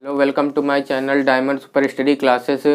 Hello, welcome to my channel Diamond Super Study Classes.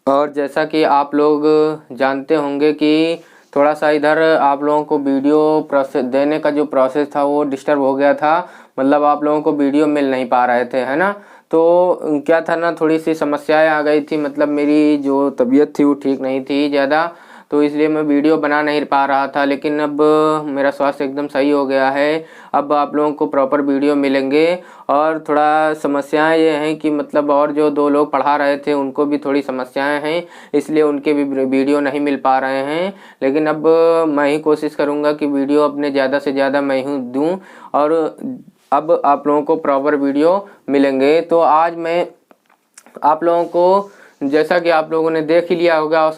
और जैसा कि आप लोग जानते होंगे कि थोड़ा सा इधर आप लोगों को वीडियो प्रोसेस देने का जो प्रोसेस था वो डिस्टर्ब हो गया था। मतलब आप लोगों को वीडियो मिल नहीं पा रहे थे, है ना। तो क्या था ना, थोड़ी सी समस्याएं आ गई थी। मतलब मेरी जो तबीयत थी वो ठीक नहीं थी ज़्यादा, तो इसलिए मैं वीडियो बना नहीं पा रहा था। लेकिन अब मेरा स्वास्थ्य एकदम सही हो गया है। अब आप लोगों को प्रॉपर वीडियो मिलेंगे। और थोड़ा समस्याएं ये हैं कि मतलब और जो दो लोग पढ़ा रहे थे उनको भी थोड़ी समस्याएं हैं, इसलिए उनके भी वीडियो नहीं मिल पा रहे हैं। लेकिन अब मैं ही कोशिश करूंगा कि वीडियो अपने ज़्यादा से ज़्यादा मैं ही दूं, और अब आप लोगों को प्रॉपर वीडियो मिलेंगे। तो आज मैं आप लोगों को, जैसा कि आप लोगों ने देख ही लिया होगा और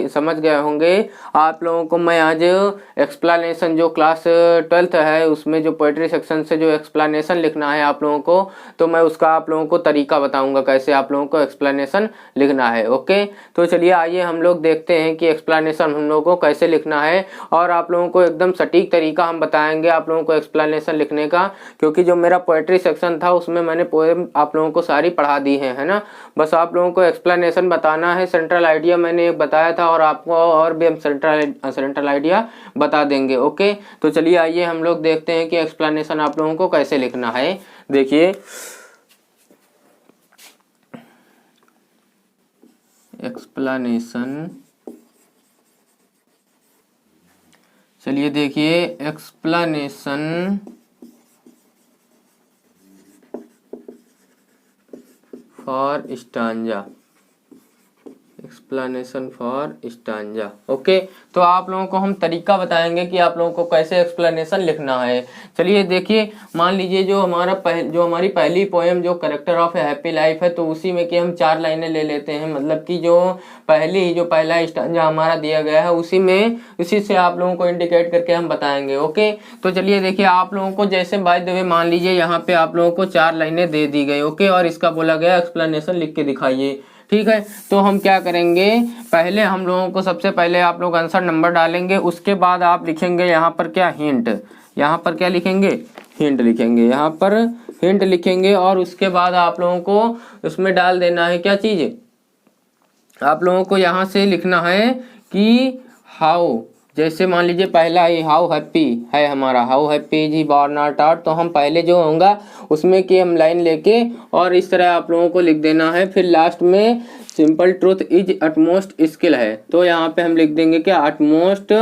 समझ गए होंगे, आप लोगों को मैं आज एक्सप्लेनेशन जो क्लास 12th है उसमें जो पोएट्री सेक्शन से जो एक्सप्लेनेशन लिखना है आप लोगों को, तो मैं उसका आप लोगों को तरीका बताऊंगा कैसे आप लोगों को एक्सप्लेनेशन लिखना है। ओके, तो चलिए आइए हम लोग देखते हैं कि एक्सप्लेनेशन हम लोगों को कैसे लिखना है। और आप लोगों को एकदम सटीक तरीका हम बताएंगे आप लोगों को एक्सप्लेनेशन लिखने का, क्योंकि जो मेरा पोएट्री सेक्शन था उसमें मैंने पोएम आप लोगों को सारी पढ़ा दी है ना। बस आप लोगों को एक्सप्लेनेशन बताना है। सेंट्रल आइडिया मैंने एक बताया था और आपको और भी हम सेंट्रल आइडिया बता देंगे। ओके, तो चलिए आइए हम लोग देखते हैं कि एक्सप्लेनेशन आप लोगों को कैसे लिखना है। देखिए, एक्सप्लेनेशन, चलिए देखिए, explanation for stanza, explanation for stanza. Okay, तो आप लोगों को हम तरीका बताएंगे कि आप लोगों को कैसे एक्सप्लेनेशन लिखना है। चलिए देखिए, मान लीजिए जो हमारी पहली पोएम जो character of A happy life है, तो उसी में कि हम 4 लाइनें ले लेते हैं। मतलब कि जो पहला स्टांजा हमारा दिया गया है उसी से आप लोगों को इंडिकेट करके हम बताएंगे। ओके, तो चलिए देखिए, आप लोगों को जैसे बाय द वे मान लीजिए यहाँ पे आप लोगों को 4 लाइनें दे दी गई। ओके, और इसका बोला गया एक्सप्लेनेशन लिख के दिखाइए। ठीक है, तो हम क्या करेंगे, पहले हम लोगों को सबसे पहले आप लोग आंसर नंबर डालेंगे। उसके बाद आप लिखेंगे यहाँ पर क्या, हिंट। यहाँ पर क्या लिखेंगे, हिंट लिखेंगे। यहाँ पर हिंट लिखेंगे और उसके बाद आप लोगों को उसमें डाल देना है क्या चीज़, आप लोगों को यहाँ से लिखना है कि हाउ, जैसे मान लीजिए पहला ही हाउ हैप्पी है हमारा, how happy is he born not out, तो हम पहले जो होगा उसमें कि हम लाइन लेके और इस तरह आप लोगों को लिख देना है। फिर लास्ट में simple truth is utmost skill है, तो यहाँ पे हम लिख देंगे क्या, अटमोस्ट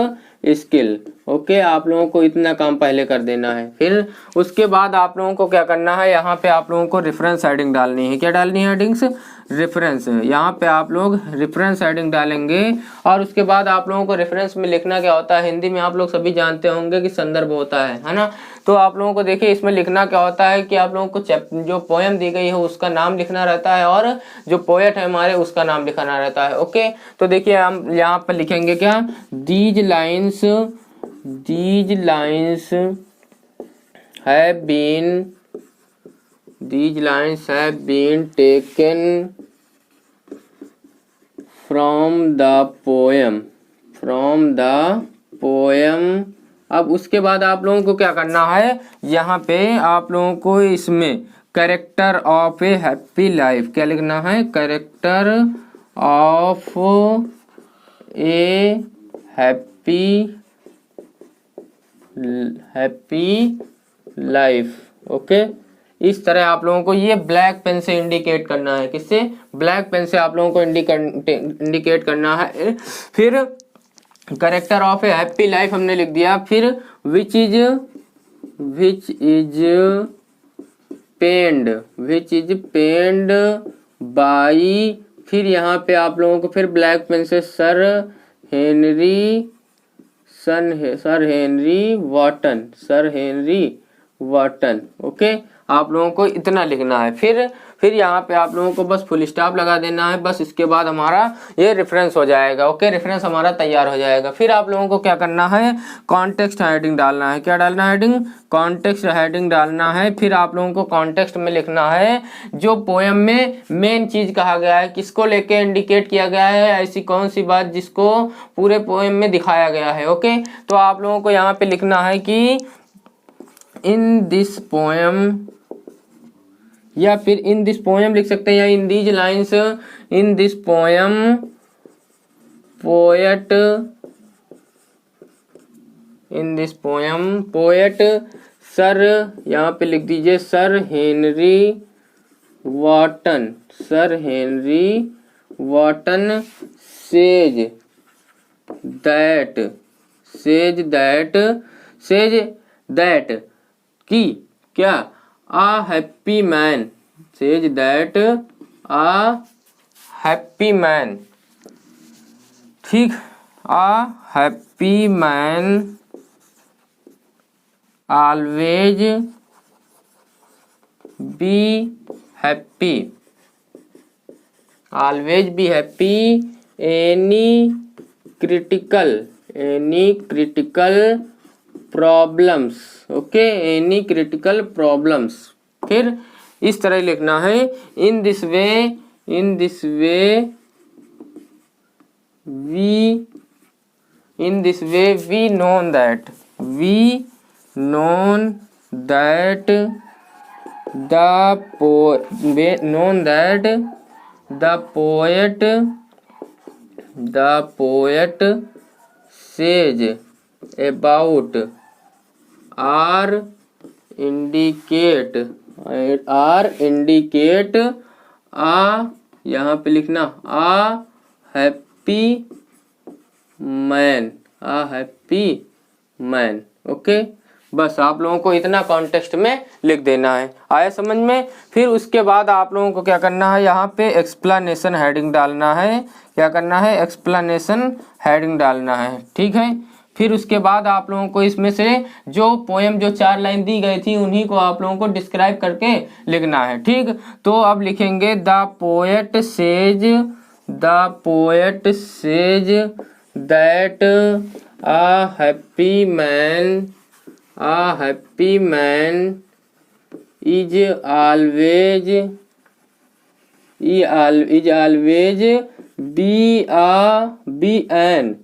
स्किल। ओके, आप लोगों को इतना काम पहले कर देना है। फिर उसके बाद आप लोगों को क्या करना है, यहाँ पे आप लोगों को रेफरेंस हेडिंग डालनी है। क्या डालनी है हेडिंग्स, रेफरेंस। यहाँ पे आप लोग रेफरेंस हेडिंग डालेंगे। और उसके बाद आप लोगों को रेफरेंस में लिखना क्या होता है, हिंदी में आप लोग सभी जानते होंगे कि संदर्भ होता है ना। तो आप लोगों को देखिए इसमें लिखना क्या होता है कि आप लोगों को जो पोएम दी गई है उसका नाम लिखना रहता है और जो पोएट है हमारे उसका नाम लिखना रहता है। ओके, तो देखिए हम यहाँ पर लिखेंगे क्या, these lines have been taken from the poem। अब उसके बाद आप लोगों को क्या करना है, यहाँ पे आप लोगों को इसमें character of A happy life क्या लिखना है, character of A happy life. Okay, इस तरह आप लोगों को ये ब्लैक पेन से इंडिकेट करना है। किससे, ब्लैक पेन से आप लोगों को इंडिकेट करना है। फिर character of A happy life हमने लिख दिया। फिर विच इज पेन्ड बाई, फिर यहाँ पे आप लोगों को फिर ब्लैक पेन से सर हेनरी वॉटन। ओके, आप लोगों को इतना लिखना है। फिर यहाँ पे आप लोगों को बस फुल स्टॉप लगा देना है। बस इसके बाद हमारा ये रेफरेंस हो जाएगा। ओके, रेफरेंस हमारा तैयार हो जाएगा। फिर आप लोगों को क्या करना है, कॉन्टेक्स्ट हेडिंग डालना है। क्या डालना है, हेडिंग, कॉन्टेक्स्ट हेडिंग डालना है। फिर आप लोगों को कॉन्टेक्स्ट में लिखना है जो पोएम में मेन चीज कहा गया है, किसको लेके इंडिकेट किया गया है, ऐसी कौन सी बात जिसको पूरे पोएम में दिखाया गया है। ओके, तो आप लोगों को यहाँ पे लिखना है कि इन दिस पोएम या फिर इन दिस पोएम लिख सकते हैं, या in these lines, in this poem poet, in this poem poet sir, यहाँ पे लिख दीजिए sir Henry Wotton, sir Henry Wotton says that, says that, says that की क्या, a happy man, says that a happy man, ठीक, a happy man always be happy, always be happy any critical problems, okay, any critical problems. फिर इस तरह लिखना है, in this way we known that the poet says about or indicate a, यहाँ पे लिखना a happy man, okay. बस आप लोगों को इतना कॉन्टेक्स्ट में लिख देना है, आया समझ में। फिर उसके बाद आप लोगों को क्या करना है, यहाँ पे एक्सप्लेनेशन हेडिंग डालना है, क्या करना है, एक्सप्लेनेशन हेडिंग डालना है, ठीक है। फिर उसके बाद आप लोगों को इसमें से जो पोएम जो 4 लाइन दी गई थी उन्हीं को आप लोगों को डिस्क्राइब करके लिखना है, ठीक। तो अब लिखेंगे the poet says that a happy man is always be an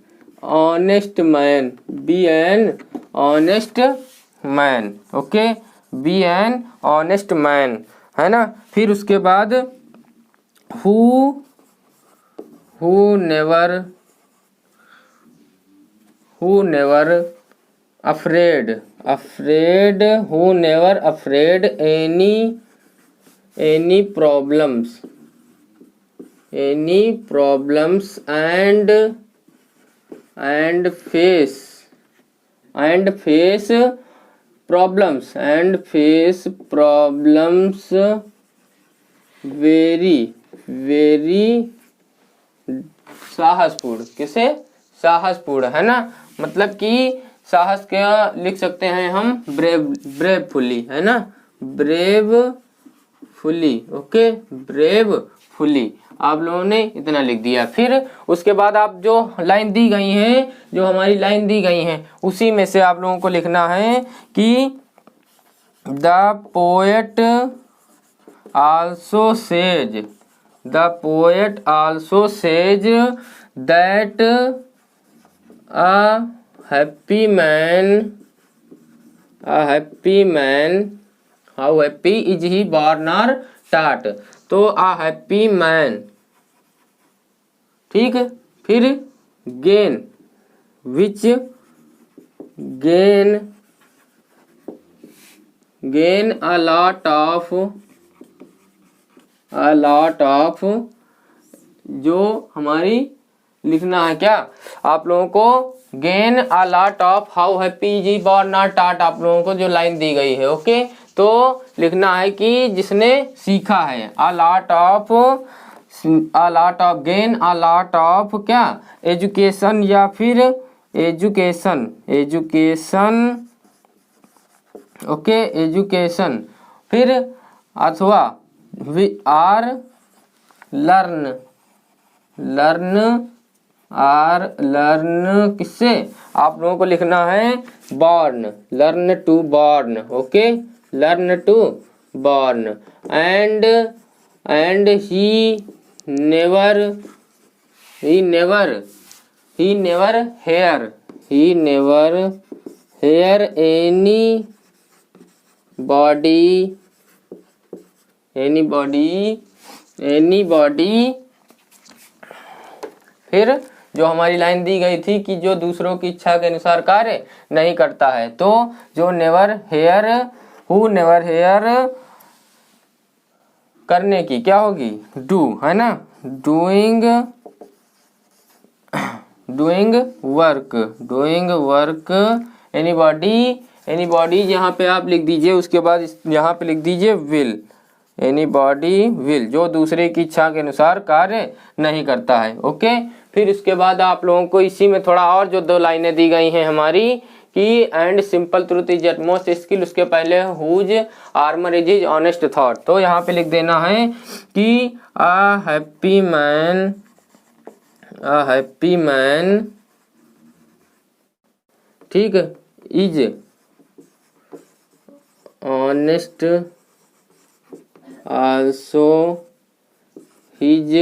honest man, okay, be an honest man, है ना। फिर उसके बाद who never afraid any problems and face problems very साहसपूर्ण, किसे, साहसपूर्ण, है ना। मतलब कि साहस क्या लिख सकते हैं हम, ब्रेवफुली, है ना, ब्रेवफुली, ओके, ब्रेवफुली। आप लोगों ने इतना लिख दिया। फिर उसके बाद आप जो लाइन दी गई हैं, जो हमारी लाइन दी गई हैं, उसी में से आप लोगों को लिखना है कि the poet also says that a happy man, how happy is he born or taught, तो a happy man, ठीक। फिर gain which gain a lot of जो हमारी लिखना है क्या, आप लोगों को gain a lot of how happy जी बॉर्न नॉट टाट, आप लोगों को जो लाइन दी गई है, ओके। तो लिखना है कि जिसने सीखा है, अ lot of gain a lot of क्या, एजुकेशन, या फिर एजुकेशन, ओके, एजुकेशन। फिर अथवा आर लर्न किससे, आप लोगों को लिखना है born, learn to born, okay, learn to born. And he never hear any body anybody, फिर जो हमारी लाइन दी गई थी कि जो दूसरों की इच्छा के अनुसार कार्य नहीं करता है, तो जो never hear, who never hear करने की क्या होगी, डू, है ना, डूइंग वर्क, एनीबॉडी यहाँ पे आप लिख दीजिए, उसके बाद यहाँ पे लिख दीजिए विल, एनीबॉडी विल, जो दूसरे की इच्छा के अनुसार कार्य नहीं करता है। ओके, फिर उसके बाद आप लोगों को इसी में थोड़ा और जो 2 लाइनें दी गई हैं हमारी कि and simple truth is utmost skill, उसके पहले whose armour is his honest thought, तो यहाँ पे लिख देना है कि अ हैप्पी मैन, ठीक, इज ऑनेस्ट आल्सो हिज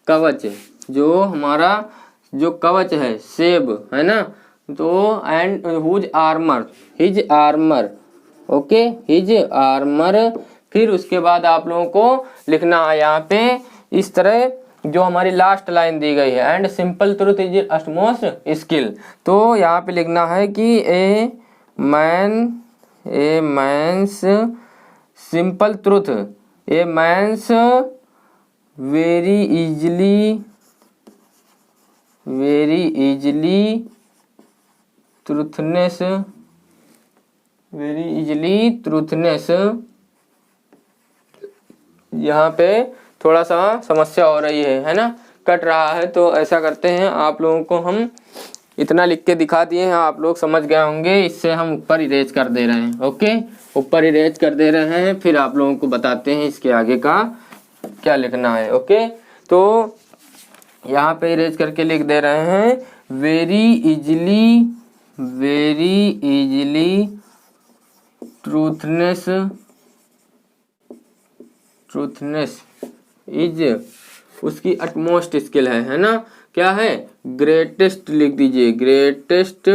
कवच, जो हमारा जो कवच है, सेब, है ना, तो and whose armour, his armour, okay, his armour. फिर उसके बाद आप लोगों को लिखना है यहाँ पे इस तरह जो हमारी लास्ट लाइन दी गई है, and simple truth is utmost skill, तो यहाँ पे लिखना है कि a man's simple truth, a man's very easily truthness, यहाँ पे थोड़ा सा समस्या हो रही है ना, कट रहा है, तो ऐसा करते हैं, आप लोगों को हम इतना लिख के दिखा दिए हैं, आप लोग समझ गए होंगे, इससे हम ऊपर इरेज कर दे रहे हैं। ओके, ऊपर इरेज कर दे रहे हैं, फिर आप लोगों को बताते हैं इसके आगे का क्या लिखना है। ओके, तो यहाँ पे इरेज करके लिख दे रहे हैं, वेरी इजली ट्रूथनेस इज उसकी अटमोस्ट स्किल है ना, क्या है, ग्रेटेस्ट लिख दीजिए, ग्रेटेस्ट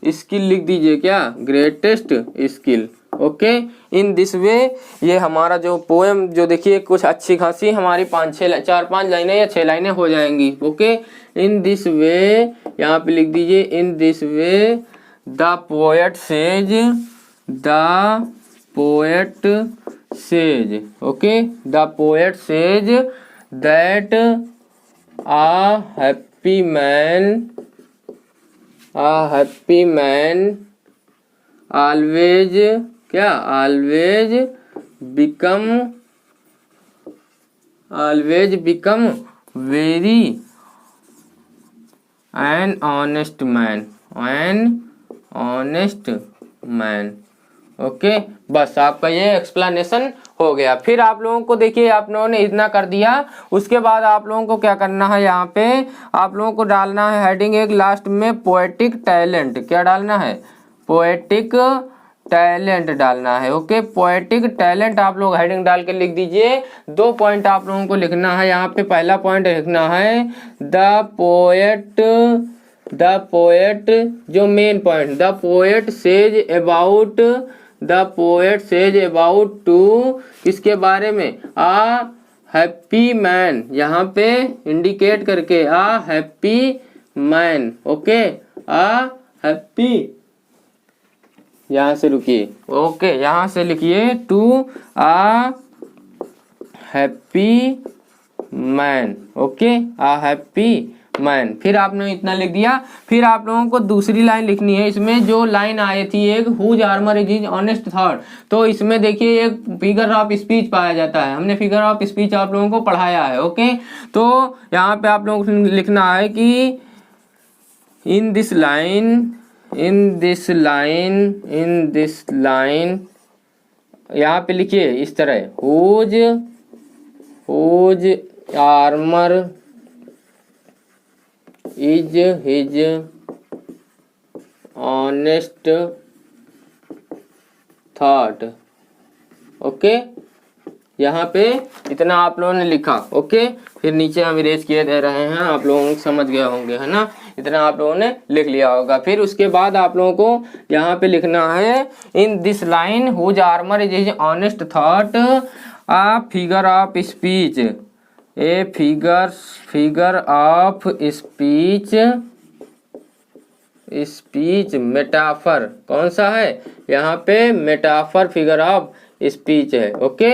स्किल लिख दीजिए, क्या, greatest skill. Okay, in this वे, ये हमारा जो पोएम जो देखिए कुछ अच्छी खासी हमारी 4-5 लाइनें या 6 लाइनें हो जाएंगी। ओके, इन दिस वे यहाँ पे लिख दीजिए, इन this way the poet says, okay, the poet says that a happy man always become very an honest man। Okay, बस आपका ये एक्सप्लेनेशन हो गया। फिर आप लोगों को देखिए, आप लोगों ने इतना कर दिया, उसके बाद आप लोगों को क्या करना है, यहाँ पे आप लोगों को डालना है हेडिंग एक लास्ट में, पोएटिक टैलेंट, क्या डालना है, पोएटिक टैलेंट डालना है। ओके, पोएटिक टैलेंट आप लोग हेडिंग डाल के लिख दीजिए। 2 पॉइंट आप लोगों को लिखना है यहाँ पे। पहला पॉइंट लिखना है द पोएट, जो मेन point, the poet says about to, किसके बारे में, आ हैप्पी मैन, यहाँ पे इंडिकेट करके, a happy man. Okay, a happy, यहाँ से रुकिए, ओके, यहाँ से लिखिए, to a happy man. Okay, a happy man. फिर आपने इतना लिख दिया। फिर आप लोगों को दूसरी लाइन लिखनी है। इसमें जो लाइन आई थी एक, whose armour is his honest thought, तो इसमें देखिए एक फिगर ऑफ स्पीच पाया जाता है। हमने फिगर ऑफ स्पीच आप लोगों को पढ़ाया है। ओके, तो यहाँ पे आप लोगों को लिखना है कि इन दिस लाइन, यहाँ पे लिखिए इस तरह, whose armour is his honest thought. Okay, यहाँ पे इतना आप लोगों ने लिखा। ओके, फिर नीचे हम इरेज किए दे रहे हैं, आप लोगों को समझ गए होंगे, है ना। इतना आप लोगों ने लिख लिया होगा। फिर उसके बाद आप लोगों को यहाँ पे लिखना है in this line whose armour is honest thought a figure of speech, a figure of speech metaphor. कौन सा है यहाँ पे? मेटाफर फिगर ऑफ स्पीच है। ओके,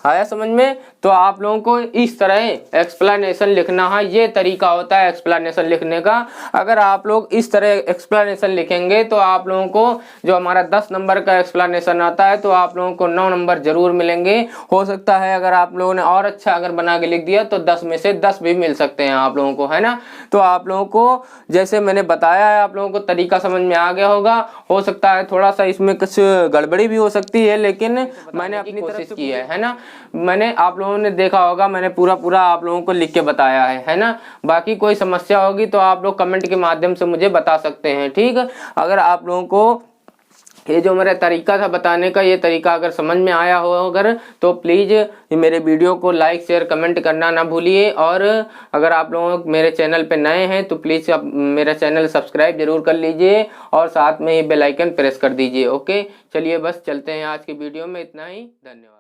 आया समझ में? तो आप लोगों को इस तरह एक्सप्लेनेशन लिखना है, ये तरीका होता है एक्सप्लेनेशन लिखने का। अगर आप लोग इस तरह एक्सप्लेनेशन लिखेंगे तो आप लोगों को जो हमारा 10 नंबर का एक्सप्लेनेशन आता है तो आप लोगों को 9 नंबर जरूर मिलेंगे। हो सकता है अगर आप लोगों ने और अच्छा अगर बना के लिख दिया तो 10 में से 10 भी मिल सकते हैं आप लोगों को, है ना। तो आप लोगों को जैसे मैंने बताया है आप लोगों को तरीका समझ में आ गया होगा। हो सकता है थोड़ा सा इसमें कुछ गड़बड़ी भी हो सकती है, लेकिन मैंने अपनी कोशिश की है ना। मैंने आप लोगों ने देखा होगा मैंने पूरा आप लोगों को लिख के बताया है ना। बाकी कोई समस्या होगी तो आप लोग कमेंट के माध्यम से मुझे बता सकते हैं, ठीक। अगर आप लोगों को ये जो मेरा तरीका था बताने का, ये तरीका अगर समझ में आया हो अगर, तो प्लीज़ मेरे वीडियो को लाइक शेयर कमेंट करना ना भूलिए। और अगर आप लोग मेरे चैनल पे नए हैं तो प्लीज़ आप मेरा चैनल सब्सक्राइब जरूर कर लीजिए और साथ में ही बेल आइकन प्रेस कर दीजिए। ओके, चलिए बस चलते हैं आज की वीडियो में, इतना ही। धन्यवाद।